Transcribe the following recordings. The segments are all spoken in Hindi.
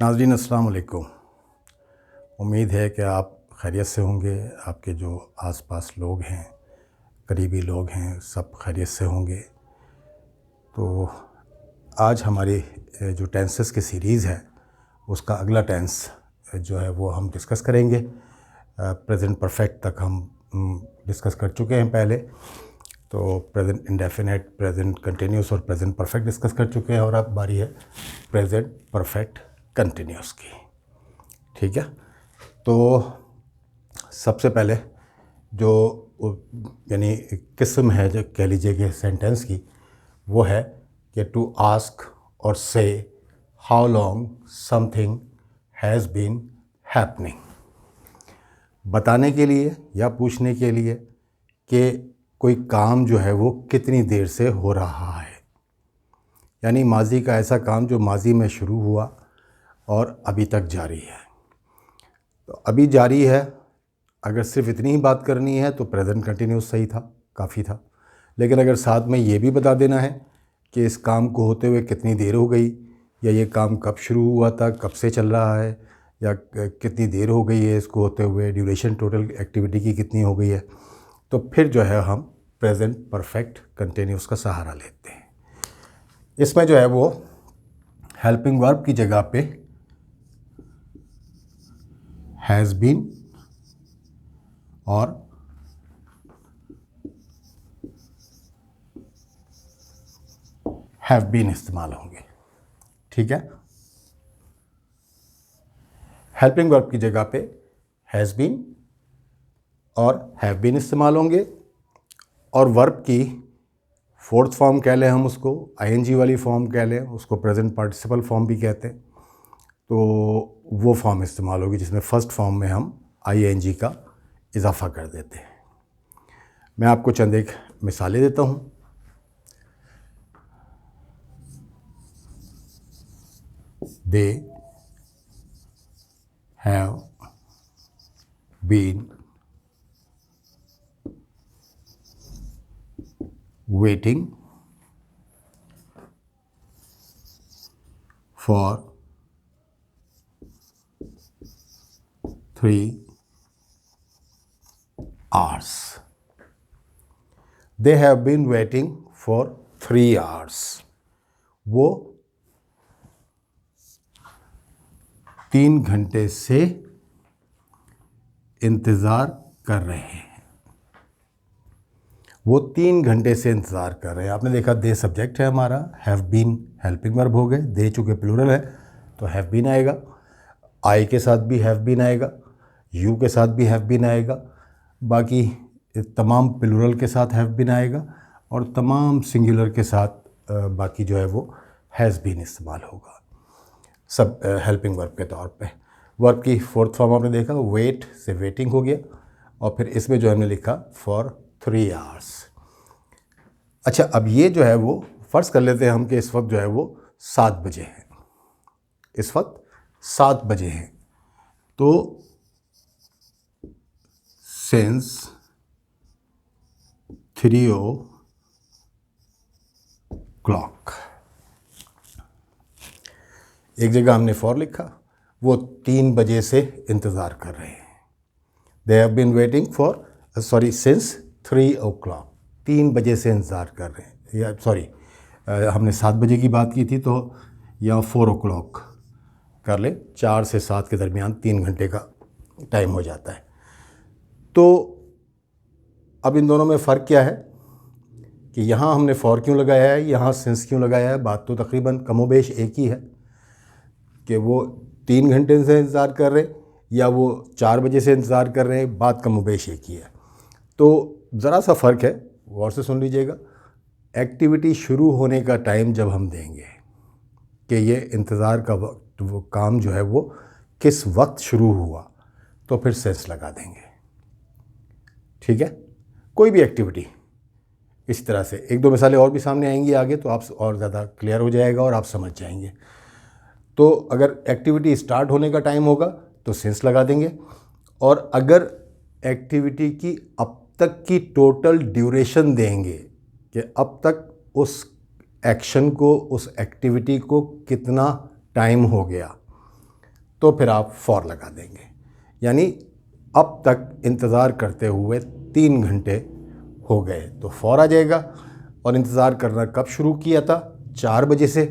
नाज़रीन अस्सलाम वालेकुम। उम्मीद है कि आप खैरियत से होंगे। आपके जो आसपास लोग हैं, करीबी लोग हैं, सब खैरियत से होंगे। तो आज हमारी जो टेंसेस की सीरीज़ है उसका अगला टेंस जो है वो हम डिस्कस करेंगे। प्रेजेंट परफेक्ट तक हम डिस्कस कर चुके हैं पहले। तो प्रेजेंट इंडेफिनेट, प्रेजेंट कंटिन्यूस और प्रेजेंट परफेक्ट डिस्कस कर चुके हैं और अब बारी है प्रेजेंट परफेक्ट कंटिन्यूस की। ठीक है, तो सबसे पहले जो यानी किस्म है जो कह लीजिए कि सेंटेंस की, वो है कि टू आस्क और से how long something has been happening. बताने के लिए या पूछने के लिए कि कोई काम जो है वो कितनी देर से हो रहा है, यानी माजी का ऐसा काम जो माजी में शुरू हुआ और अभी तक जारी है। तो अभी जारी है, अगर सिर्फ इतनी ही बात करनी है तो प्रेजेंट कंटिन्यूस सही था, काफ़ी था। लेकिन अगर साथ में ये भी बता देना है कि इस काम को होते हुए कितनी देर हो गई, या ये काम कब शुरू हुआ था, कब से चल रहा है, या कितनी देर हो गई है इसको होते हुए, ड्यूरेशन टोटल एक्टिविटी की कितनी हो गई है, तो फिर जो है हम प्रेजेंट परफेक्ट कंटिन्यूस का सहारा लेते हैं। इसमें जो है वो हेल्पिंग वर्ब की जगह पे हैज़ बीन और हैव बीन इस्तेमाल होंगे। ठीक है, हेल्पिंग वर्ब की जगह पे हैज़ बीन और हैव बीन इस्तेमाल होंगे। और वर्ब की फोर्थ फॉर्म कह लें हम उसको, आईएनजी वाली फॉर्म कह लें उसको, प्रेजेंट पार्टिसिपल फॉर्म भी कहते हैं। तो वो फॉर्म इस्तेमाल होगी जिसमें फ़र्स्ट फॉर्म में हम आईएनजी का इजाफा कर देते हैं। मैं आपको चंद एक मिसालें देता हूँ। They have been waiting for 3 hours. They have been waiting for 3 hours. वो 3 घंटे से इंतज़ार कर रहे हैं। वो 3 घंटे से इंतज़ार कर रहे हैं। आपने देखा दे सब्जेक्ट है हमारा, हैव बीन हेल्पिंग वर्ब हो गए, दे चूँकि प्लूरल है तो हैव बीन आएगा, आई के साथ भी हैव बीन आएगा, यू के साथ भी हैव बीन आएगा, बाकी तमाम प्लूरल के साथ हैव बीन आएगा, और तमाम सिंगुलर के साथ बाकी जो है वो हैज़ बीन इस्तेमाल होगा सब हेल्पिंग वर्ब के तौर पे। वर्ब की फोर्थ फॉर्म आपने देखा, वेट से वेटिंग हो गया, और फिर इसमें जो हमने लिखा फॉर 3 hours। अच्छा, अब ये जो है वो फ़र्ज़ कर लेते हैं हम कि इस वक्त जो है वो 7 बजे हैं, इस वक्त 7 बजे हैं। तो सिंस 3 o'clock, एक जगह हमने फॉर लिखा, वो 3 बजे से इंतज़ार कर रहे हैं। They have been waiting for since 3 o'clock, 3 बजे से इंतज़ार कर रहे हैं। या हमने 7 बजे की बात की थी, तो यहाँ 4 o'clock कर ले, 4 से 7 के दरमियान 3 घंटे का टाइम हो जाता है। तो अब इन दोनों में फ़र्क क्या है कि यहाँ हमने फॉर क्यों लगाया है, यहाँ सिंस क्यों लगाया है। बात तो तकरीबन कमोबेश एक ही है कि वो 3 घंटे से इंतज़ार कर रहे हैं या वो 4 बजे से इंतज़ार कर रहे हैं, बात कमोबेश एक ही है। तो ज़रा सा फ़र्क है, गौर से सुन लीजिएगा। एक्टिविटी शुरू होने का टाइम जब हम देंगे कि ये इंतज़ार का वक्त, वो काम जो है वो किस वक्त शुरू हुआ, तो फिर सेंस लगा देंगे। ठीक है, कोई भी एक्टिविटी इस तरह से, एक दो मिसालें और भी सामने आएंगी आगे, तो आप और ज़्यादा क्लियर हो जाएगा और आप समझ जाएंगे। तो अगर एक्टिविटी स्टार्ट होने का टाइम होगा तो सेंस लगा देंगे, और अगर एक्टिविटी की अब तक की टोटल ड्यूरेशन देंगे कि अब तक उस एक्शन को, उस एक्टिविटी को कितना टाइम हो गया, तो फिर आप फॉर लगा देंगे। यानी अब तक इंतज़ार करते हुए 3 घंटे हो गए, तो फॉर आ जाएगा। और इंतज़ार करना कब शुरू किया था? 4 बजे से,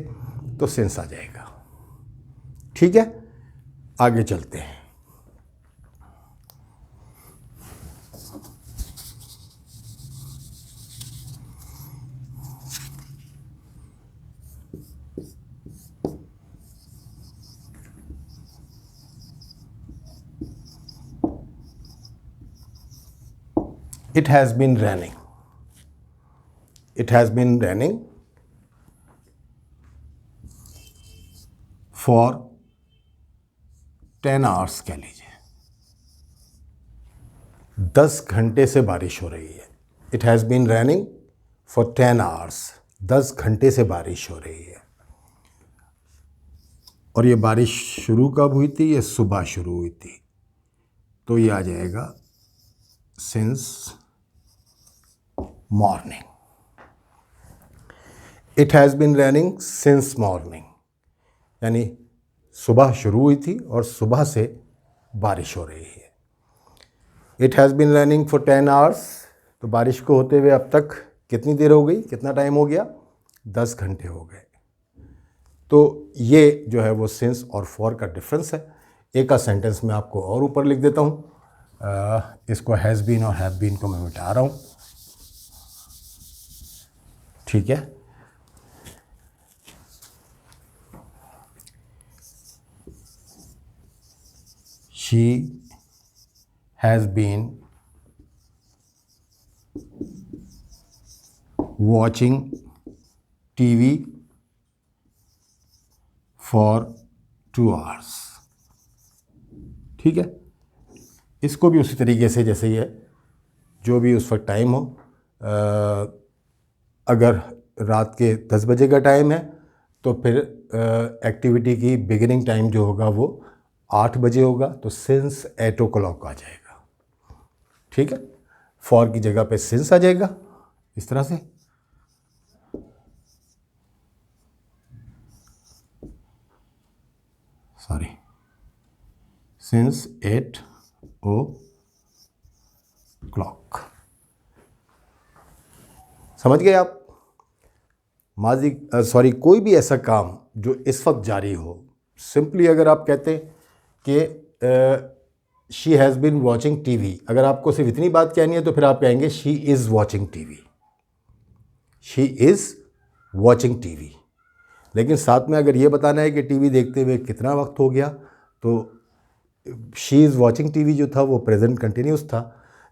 तो सिंस आ जाएगा। ठीक है, आगे चलते हैं। It has been raining. It has been raining for 10 hours कह लीजिए। 10 घंटे से बारिश हो रही है। It has been raining for 10 hours. 10 घंटे से बारिश हो रही है। और ये बारिश शुरू कब हुई थी? ये सुबह शुरू हुई थी, तो ये आ जाएगा since morning. It has been raining since morning, यानी सुबह शुरू हुई थी और सुबह से बारिश हो रही है। It has been raining for 10 hours, तो बारिश को होते हुए अब तक कितनी देर हो गई, कितना टाइम हो गया? 10 घंटे हो गए। तो ये जो है वो सिंस और फॉर का डिफरेंस है। एक का सेंटेंस में आपको और ऊपर लिख देता हूँ। इसको हैज़ बीन और हैव बीन को मैं मिटा रहा हूँ। ठीक है, she has been watching TV for 2 hours। ठीक है, इसको भी उसी तरीके से जैसे ही है, जो भी उस वक्त टाइम हो। अगर रात के 10 बजे का टाइम है तो फिर एक्टिविटी की बिगिनिंग टाइम जो होगा वो 8 बजे होगा, तो सिंस 8 o'clock आ जाएगा। ठीक है, फॉर की जगह पे सिंस आ जाएगा इस तरह से। Sorry, since 8 o'clock। समझ गए आप? माजी कोई भी ऐसा काम जो इस वक्त जारी हो, सिंपली अगर आप कहते कि she has been watching TV, अगर आपको सिर्फ इतनी बात कहनी है तो फिर आप कहेंगे she is watching TV. She is watching TV. लेकिन साथ में अगर ये बताना है कि टीवी देखते हुए कितना वक्त हो गया, तो शी इज़ वॉचिंग टीवी जो था वो प्रेजेंट कंटिन्यूस था।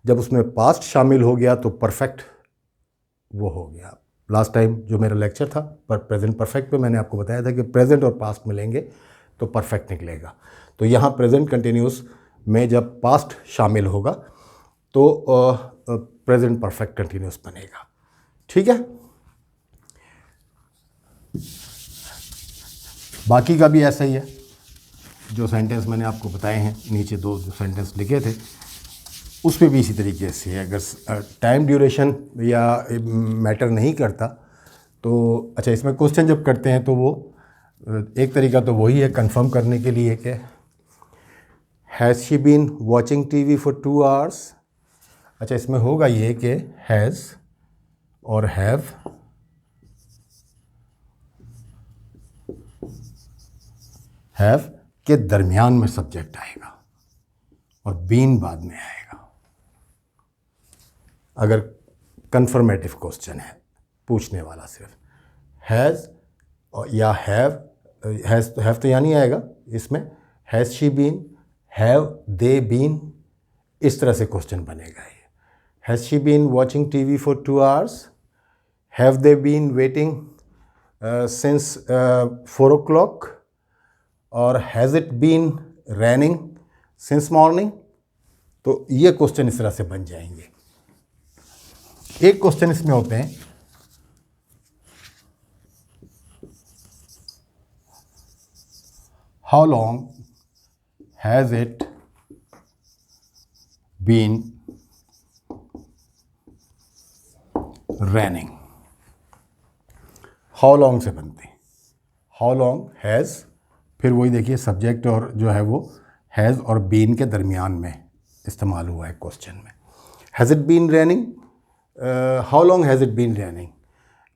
जब उसमें पास्ट शामिल हो गया तो परफेक्ट वो हो गया। लास्ट टाइम जो मेरा लेक्चर था पर प्रेजेंट परफेक्ट पे मैंने आपको बताया था कि प्रेजेंट और पास्ट मिलेंगे तो परफेक्ट निकलेगा। तो यहाँ प्रेजेंट कंटिन्यूस में जब पास्ट शामिल होगा तो प्रेजेंट परफेक्ट कंटिन्यूस बनेगा। ठीक है, बाकी का भी ऐसा ही है। जो सेंटेंस मैंने आपको बताए हैं, नीचे 2 जो सेंटेंस लिखे थे, उसमें भी इसी तरीके से है। अगर टाइम ड्यूरेशन या मैटर नहीं करता तो अच्छा, इसमें क्वेश्चन जब करते हैं तो वो एक तरीका तो वही है कंफर्म करने के लिए कि has she been watching TV for 2 hours। अच्छा, इसमें होगा ये कि हैज़ और हैव के दरमियान में सब्जेक्ट आएगा और बीन बाद में आएगा। अगर कन्फर्मेटिव क्वेश्चन है, पूछने वाला सिर्फ हैज़ या हैव तो यहाँ नहीं आएगा इसमें। Has she been, have they been, इस तरह से क्वेश्चन बनेगा ये। Has she been watching TV for 2 hours? Have they been waiting since 4 o'clock? और has it been raining since morning? तो ये क्वेश्चन इस तरह से बन जाएंगे। एक क्वेश्चन इसमें होते हैं how long has it been raining? How long से बनते हैं। हाउ लॉन्ग हैज़ फिर वही देखिए सब्जेक्ट और जो है वो हैज़ और बीन के दरमियान में इस्तेमाल हुआ है क्वेश्चन में। Has it been raining, how long has it been raining,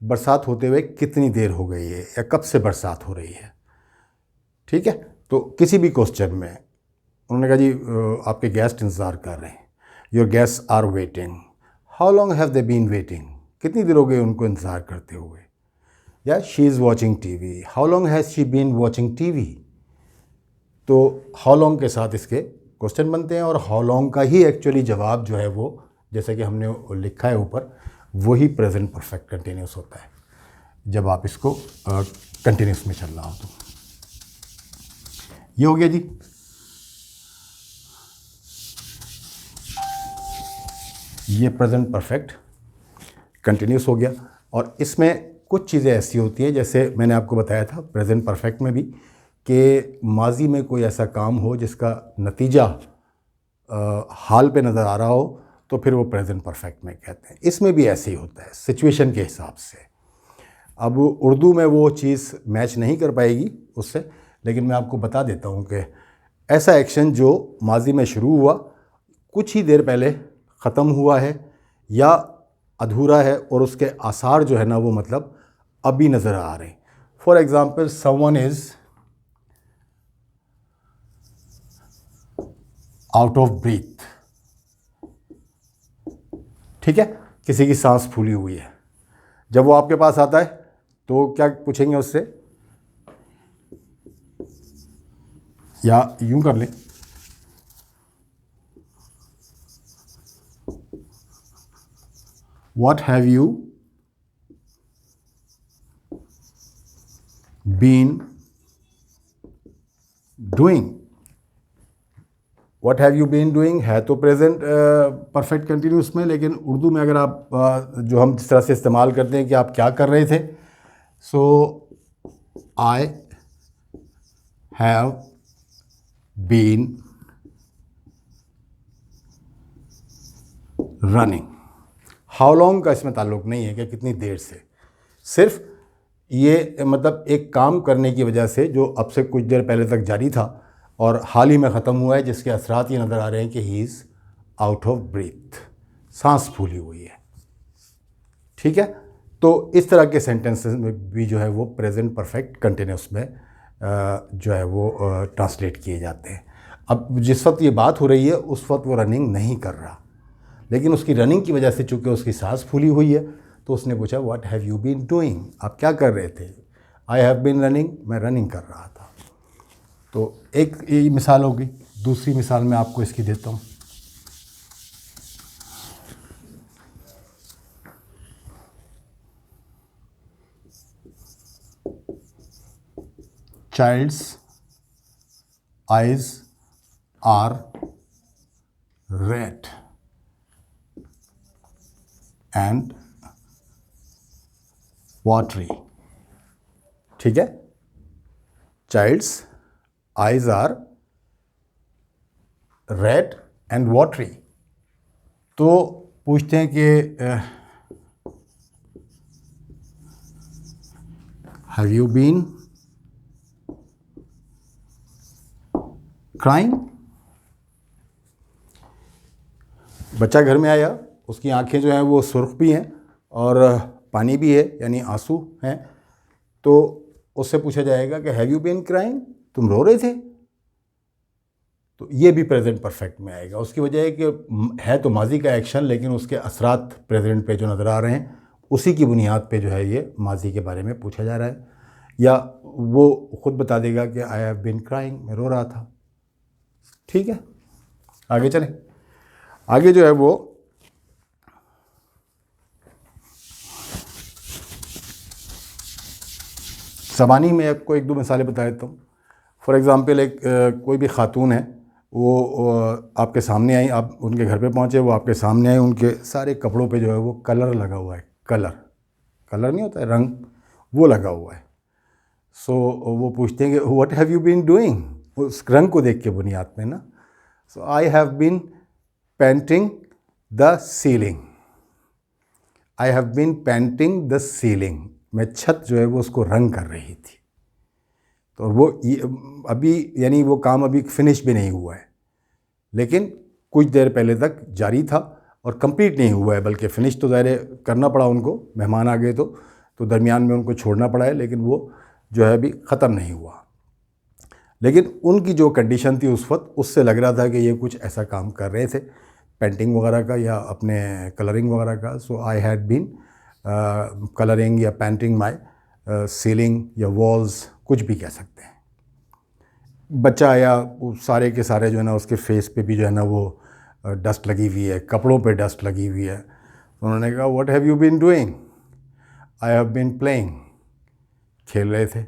बरसात होते हुए कितनी देर हो गई है या कब से बरसात हो रही है। ठीक है, तो किसी भी क्वेश्चन में उन्होंने कहा जी आपके गेस्ट इंतज़ार कर रहे हैं, your guest are waiting, how long have they been waiting, कितनी देर हो गई उनको इंतज़ार करते हुए। या she is watching TV, how long has she been watching TV. तो हाउ लॉन्ग के साथ इसके क्वेश्चन बनते हैं और हाउ लॉन्ग का ही एक्चुअली जवाब जो है वो जैसे कि हमने लिखा है ऊपर, वही प्रेजेंट परफेक्ट कंटिन्यूस होता है जब आप इसको कंटिन्यूस में चल रहा हो। तो ये हो गया जी। ये प्रेजेंट परफेक्ट कंटिन्यूस हो गया। और इसमें कुछ चीज़ें ऐसी होती हैं जैसे मैंने आपको बताया था प्रेजेंट परफेक्ट में भी कि माजी में कोई ऐसा काम हो जिसका नतीजा हाल पे नज़र आ रहा हो तो फिर वो प्रेजेंट परफेक्ट में कहते हैं। इसमें भी ऐसे ही होता है सिचुएशन के हिसाब से। अब उर्दू में वो चीज़ मैच नहीं कर पाएगी उससे, लेकिन मैं आपको बता देता हूँ कि ऐसा एक्शन जो माजी में शुरू हुआ कुछ ही देर पहले ख़त्म हुआ है या अधूरा है और उसके आसार जो है ना वो मतलब अभी नज़र आ रहे हैं। For example someone is out of breath, ठीक है, किसी की सांस फूली हुई है। जब वो आपके पास आता है तो क्या पूछेंगे उससे, या यूं कर लें, what have you been doing. What have you been doing है तो प्रेजेंट परफेक्ट कंटिन्यूस में, लेकिन उर्दू में अगर आप जो हम जिस तरह से इस्तेमाल करते हैं कि आप क्या कर रहे थे, so I have been running. How long का इसमें ताल्लुक़ नहीं है कि कितनी देर से, सिर्फ ये मतलब एक काम करने की वजह से जो अब से कुछ देर पहले तक जारी था और हाल ही में ख़त्म हुआ है, जिसके असरात ये नज़र आ रहे हैं कि he is out of breath, सांस फूली हुई है। ठीक है, तो इस तरह के सेंटेंसेस में भी जो है वो प्रेजेंट परफेक्ट कंटिन्यूस में जो है वो ट्रांसलेट किए जाते हैं। अब जिस वक्त ये बात हो रही है उस वक्त वो रनिंग नहीं कर रहा, लेकिन उसकी रनिंग की वजह से चूँकि उसकी सांस फूली हुई है तो उसने पूछा what have you been doing, आप क्या कर रहे थे। आई हैव बीन रनिंग, मैं रनिंग कर रहा था। तो एक ये मिसाल होगी। दूसरी मिसाल मैं आपको इसकी देता हूँ। Child's eyes are red and watery. ठीक है, child's eyes are red and watery. तो पूछते हैं कि हैव यू बीन क्राइंग। बच्चा घर में आया, उसकी आंखें जो हैं वो सुर्ख भी हैं और पानी भी है, यानी आंसू हैं। तो उससे पूछा जाएगा कि हैव यू बीन क्राइंग, तुम रो रहे थे। तो ये भी प्रेजेंट परफेक्ट में आएगा। उसकी वजह है कि है तो माजी का एक्शन, लेकिन उसके असरात प्रेजेंट पे जो नज़र आ रहे हैं उसी की बुनियाद पे जो है ये माजी के बारे में पूछा जा रहा है। या वो ख़ुद बता देगा कि आई हैव बीन क्राइंग, मैं रो रहा था। ठीक है, आगे चलें। आगे जो है वो ज़बानी में आपको एक दो मिसालें बता देता हूँ। फॉर एग्ज़ाम्पल एक कोई भी ख़ातून है, वो आपके सामने आई, आप उनके घर पे पहुँचे, वो आपके सामने आए, उनके सारे कपड़ों पे जो है वो कलर लगा हुआ है। कलर नहीं होता है, रंग, वो लगा हुआ है। सो वो पूछते हैं कि what have you been doing, उस रंग को देख के बुनियाद में ना। So I have been painting the ceiling. I have been painting the ceiling, मैं छत जो है वो उसको रंग कर रही थी। तो वो अभी यानी वो काम अभी फिनिश भी नहीं हुआ है, लेकिन कुछ देर पहले तक जारी था और कंप्लीट नहीं हुआ है, बल्कि फ़िनिश तो ज़ाहिर है करना पड़ा उनको, मेहमान आ गए तो दरमियान में उनको छोड़ना पड़ा है, लेकिन वो जो है अभी ख़त्म नहीं हुआ। लेकिन उनकी जो कंडीशन थी उस वक्त, उससे लग रहा था कि ये कुछ ऐसा काम कर रहे थे पेंटिंग वगैरह का या अपने कलरिंग वगैरह का। सो आई हैड बीन कलरिंग या पेंटिंग माई सीलिंग या वॉल्स, कुछ भी कह सकते हैं। बच्चा आया, वो सारे के सारे जो है ना उसके फेस पे भी जो है ना वो डस्ट लगी हुई है, कपड़ों पे डस्ट लगी हुई है। तो उन्होंने कहा what have you been doing? I have been playing, खेल रहे थे।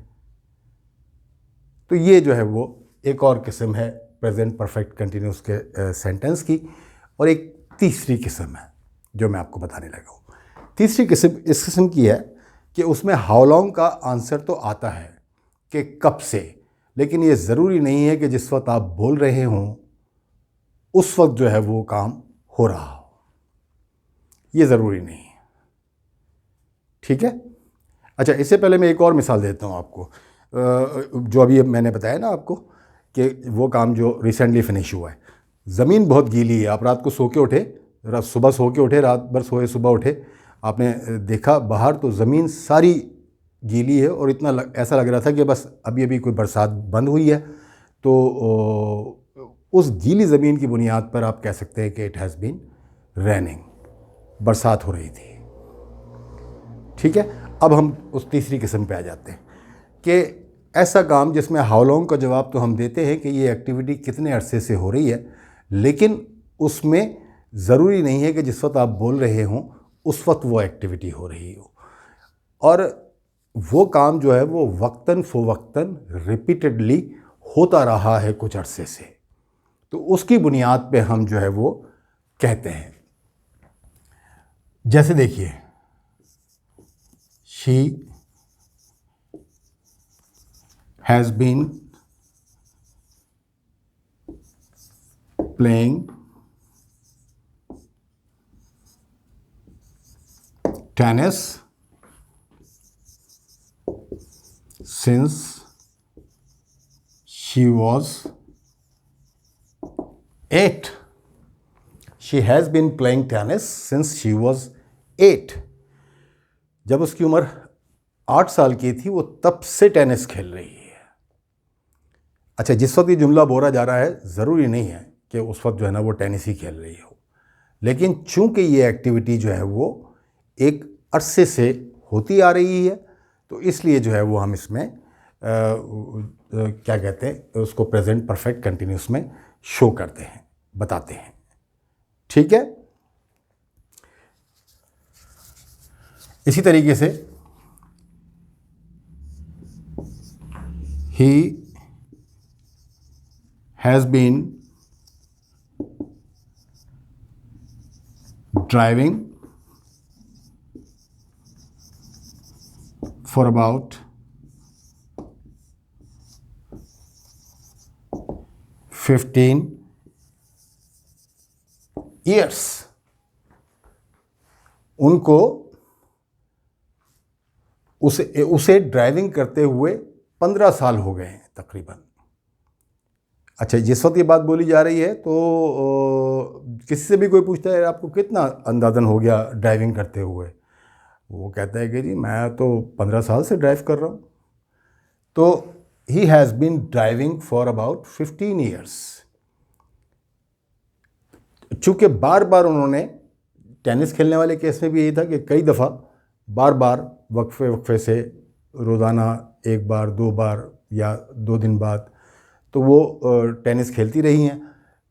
तो ये जो है वो एक और किस्म है प्रेजेंट परफेक्ट कंटिन्यूस के सेंटेंस की। और एक तीसरी किस्म है जो मैं आपको बताने लगा हूँ। तीसरी किस्म इस किस्म की है कि उसमें हाउ लॉन्ग का आंसर तो आता है कि कब से, लेकिन ये ज़रूरी नहीं है कि जिस वक्त आप बोल रहे हों उस वक्त जो है वो काम हो रहा हो, ये ज़रूरी नहीं है। ठीक है। अच्छा, इससे पहले मैं एक और मिसाल देता हूँ आपको, जो अभी मैंने बताया ना आपको कि वो काम जो रिसेंटली फिनिश हुआ है। ज़मीन बहुत गीली है, आप रात को सो के उठे, सुबह सो के उठे, रात भर सोए, सुबह उठे, आपने देखा बाहर तो ज़मीन सारी गीली है और इतना ऐसा लग रहा था कि बस अभी अभी कोई बरसात बंद हुई है। तो उस गीली ज़मीन की बुनियाद पर आप कह सकते हैं कि इट हैज़ बीन रेनिंग, बरसात हो रही थी। ठीक है। अब हम उस तीसरी किस्म पे आ जाते हैं कि ऐसा काम जिसमें हाउ लॉन्ग का जवाब तो हम देते हैं कि ये एक्टिविटी कितने अरसे से हो रही है, लेकिन उसमें ज़रूरी नहीं है कि जिस वक्त आप बोल रहे हों उस वक्त वो एक्टिविटी हो रही हो। और वो काम जो है वो वक्तन फ़वक्तन रिपीटेडली होता रहा है कुछ अरसे से, तो उसकी बुनियाद पे हम जो है वो कहते हैं। जैसे देखिए, she has been playing tennis since she was 8. She has been playing tennis since she was 8. जब उसकी उम्र 8 साल की थी वो तब से टेनिस खेल रही है। अच्छा, जिस वक्त ये जुमला बोला जा रहा है ज़रूरी नहीं है कि उस वक्त जो है ना वो टेनिस ही खेल रही हो, लेकिन चूंकि ये एक्टिविटी जो है वो एक अरसे से होती आ रही है तो इसलिए जो है वो हम इसमें क्या कहते हैं उसको प्रेजेंट परफेक्ट कंटिन्यूस में शो करते हैं, बताते हैं। ठीक है। इसी तरीके से he has been driving for about 15 years. उनको उसे ड्राइविंग करते हुए 15 साल हो गए हैं तकरीबन। अच्छा, जिस वक्त ये बात बोली जा रही है तो किसी से भी कोई पूछता है आपको कितना अंदाज़न हो गया ड्राइविंग करते हुए, वो कहता है कि जी मैं तो 15 साल से ड्राइव कर रहा हूँ। तो he has been driving for about 15 years. चूँकि बार बार उन्होंने, टेनिस खेलने वाले केस में भी यही था कि कई दफ़ा बार बार वक्फे से रोज़ाना एक बार, 2 बार या 2 दिन बाद तो वो टेनिस खेलती रही हैं,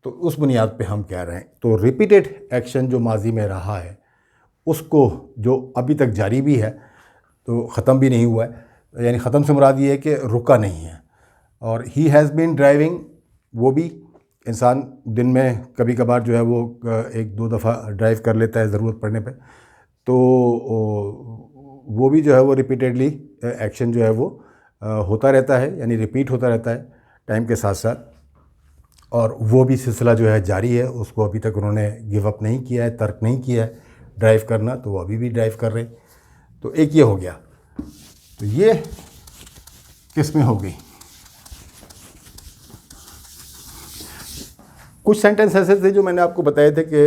तो उस बुनियाद पे हम कह रहे हैं। तो रिपीटेड एक्शन जो माजी में रहा है उसको, जो अभी तक जारी भी है तो ख़त्म भी नहीं हुआ है, यानी ख़त्म से मुराद ये है कि रुका नहीं है। और ही हैज़ बीन ड्राइविंग, वो भी इंसान दिन में कभी कभार जो है वो 1-2 दफ़ा ड्राइव कर लेता है ज़रूरत पड़ने पे, तो वो भी जो है वो रिपीटेडली एक्शन जो है वो होता रहता है, यानी रिपीट होता रहता है टाइम के साथ साथ। और वो भी सिलसिला जो है जारी है, उसको अभी तक उन्होंने गिव अप नहीं किया है, तर्क नहीं किया है ड्राइव करना, तो वो अभी भी ड्राइव कर रहे। तो एक ये हो गया। तो ये किस्में हो गई। कुछ सेंटेंस ऐसे थे जो मैंने आपको बताए थे कि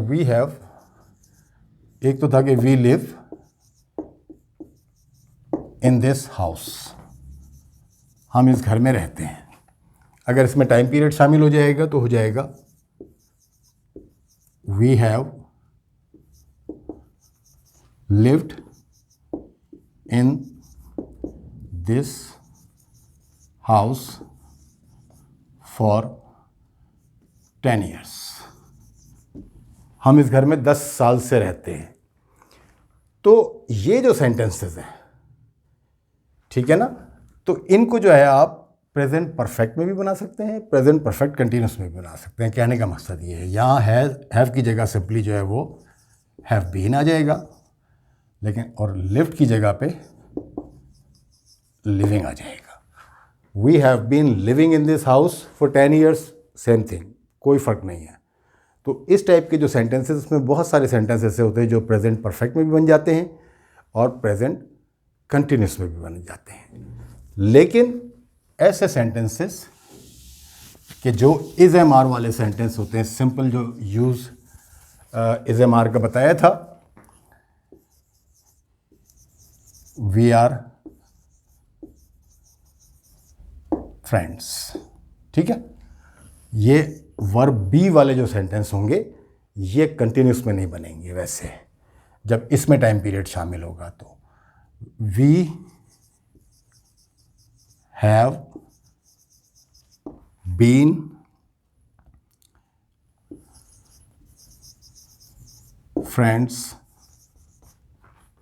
वी हैव, एक तो था कि we live in this house, हम इस घर में रहते हैं। अगर इसमें टाइम पीरियड शामिल हो जाएगा तो हो जाएगा we have lived in this house for 10 years, हम इस घर में 10 साल से रहते हैं। तो ये जो सेंटेंसेस हैं, ठीक है ना, तो इनको जो है आप प्रेजेंट परफेक्ट में भी बना सकते हैं, प्रेजेंट परफेक्ट कंटिन्यूस में भी बना सकते हैं। कहने का मकसद ये है, यहाँ हैव की जगह सिंपली जो है वो हैव बीन आ जाएगा, लेकिन और लिव्ड की जगह पे लिविंग आ जाएगा। We have been living in this house for 10 years, same thing, कोई फ़र्क नहीं है। तो इस टाइप के जो सेंटेंसेस, इसमें बहुत सारे सेंटेंस ऐसे होते हैं जो प्रेजेंट परफेक्ट में भी बन जाते हैं और प्रेजेंट कंटिन्यूस में भी बन जाते हैं। लेकिन ऐसे सेंटेंसेस कि जो इज एम आर वाले सेंटेंस होते हैं, सिंपल जो यूज़ इज एम आर का बताया था, वी आर फ्रेंड्स, ठीक है, ये वर्ब बी वाले जो सेंटेंस होंगे ये कंटिन्यूस में नहीं बनेंगे। वैसे जब इसमें टाइम पीरियड शामिल होगा तो we have been friends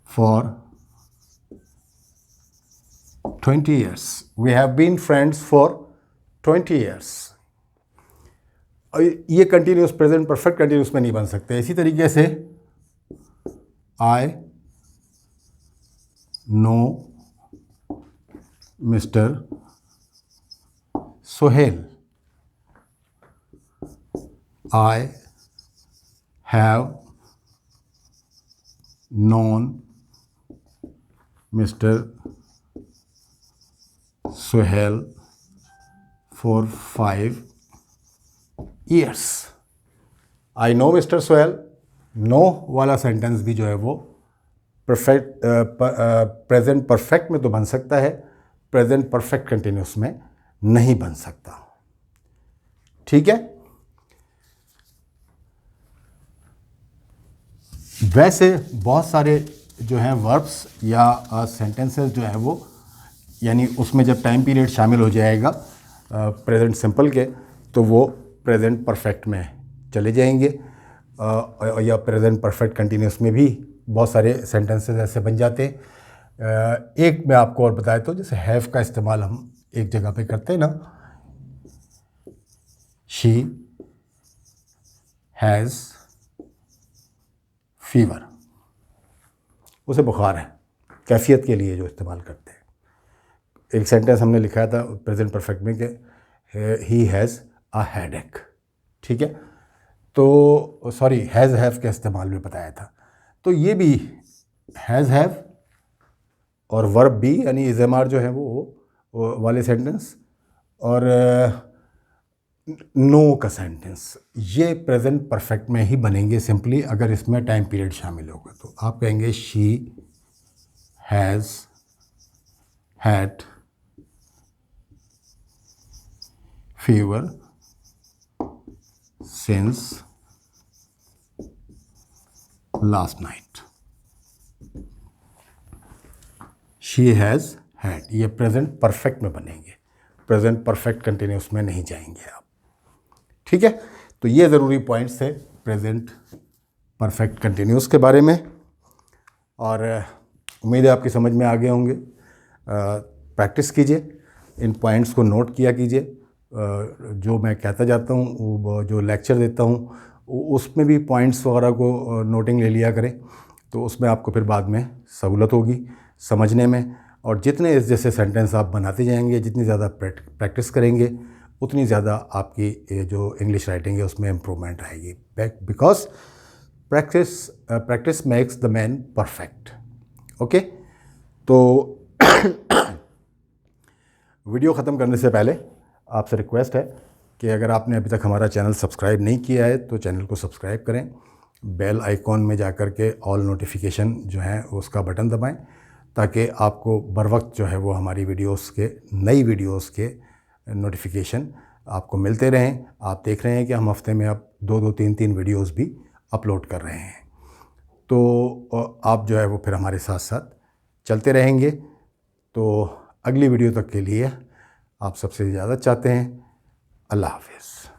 for 20 years, we have been friends for 20 years। ये कंटिन्यूस प्रेजेंट परफेक्ट कंटिन्यूस में नहीं बन सकते। इसी तरीके से I know mister Sohail, I have known mister Sohail for 5 years। I know mister Sohail, know वाला सेंटेंस भी जो है वो परफेक्ट प्रेजेंट परफेक्ट में तो बन सकता है, प्रेजेंट परफेक्ट कंटिन्यूस में नहीं बन सकता। ठीक है, वैसे बहुत सारे जो हैं वर्ब्स या सेंटेंसेस जो है वो, यानी उसमें जब टाइम पीरियड शामिल हो जाएगा प्रेजेंट सिंपल के, तो वो प्रेजेंट परफेक्ट में चले जाएंगे, या प्रेजेंट परफेक्ट कंटिन्यूस में भी बहुत सारे सेंटेंसेस ऐसे बन जाते हैं। एक मैं आपको और बताया तो, जैसे हैव का इस्तेमाल हम एक जगह पे करते हैं ना, शी हैज़ फीवर, उसे बुखार है, कैफियत के लिए जो इस्तेमाल करते हैं। एक सेंटेंस हमने लिखा था प्रेजेंट परफेक्ट में कि ही हैज़ अ हेडेक, ठीक है, तो सॉरी हैज़ हैव के इस्तेमाल में बताया था। तो ये भी हैज़ हैव और वर्ब बी यानी इज एम आर जो है वो वाले सेंटेंस, और नो का सेंटेंस, ये प्रेजेंट परफेक्ट में ही बनेंगे सिंपली अगर इसमें टाइम पीरियड शामिल होगा। तो आप कहेंगे she has had fever since last night, she has had, ये प्रेजेंट परफेक्ट में बनेंगे, प्रेजेंट परफेक्ट कंटिन्यूस में नहीं जाएंगे आप। ठीक है, तो ये ज़रूरी पॉइंट्स थे प्रेजेंट परफेक्ट कंटिन्यूस के बारे में, और उम्मीद है आपकी समझ में आ गए होंगे। प्रैक्टिस कीजिए, इन पॉइंट्स को नोट किया कीजिए। जो मैं कहता जाता हूँ, जो लेक्चर देता हूँ, उसमें भी पॉइंट्स वगैरह को नोटिंग ले लिया करें, तो उसमें आपको फिर बाद में सहूलत होगी समझने में। और जितने इस जैसे सेंटेंस आप बनाते जाएंगे, जितनी ज़्यादा प्रैक्टिस करेंगे, उतनी ज़्यादा आपकी जो इंग्लिश राइटिंग है उसमें इम्प्रूवमेंट आएगी, because practice makes the man perfect. Okay, तो वीडियो ख़त्म करने से पहले आपसे रिक्वेस्ट है कि अगर आपने अभी तक हमारा चैनल सब्सक्राइब नहीं किया है तो चैनल को सब्सक्राइब करें, बेल आइकॉन में जा कर के ऑल नोटिफिकेशन जो है उसका बटन दबाएं, ताकि आपको बर वक्त जो है वो हमारी नई वीडियोस के नोटिफिकेशन आपको मिलते रहें। आप देख रहे हैं कि हम हफ्ते में अब 2-2, 3-3 वीडियोस भी अपलोड कर रहे हैं, तो आप जो है वो फिर हमारे साथ साथ चलते रहेंगे। तो अगली वीडियो तक के लिए आप सबसे इजाज़त चाहते हैं। अल्लाह हाफ़िज़।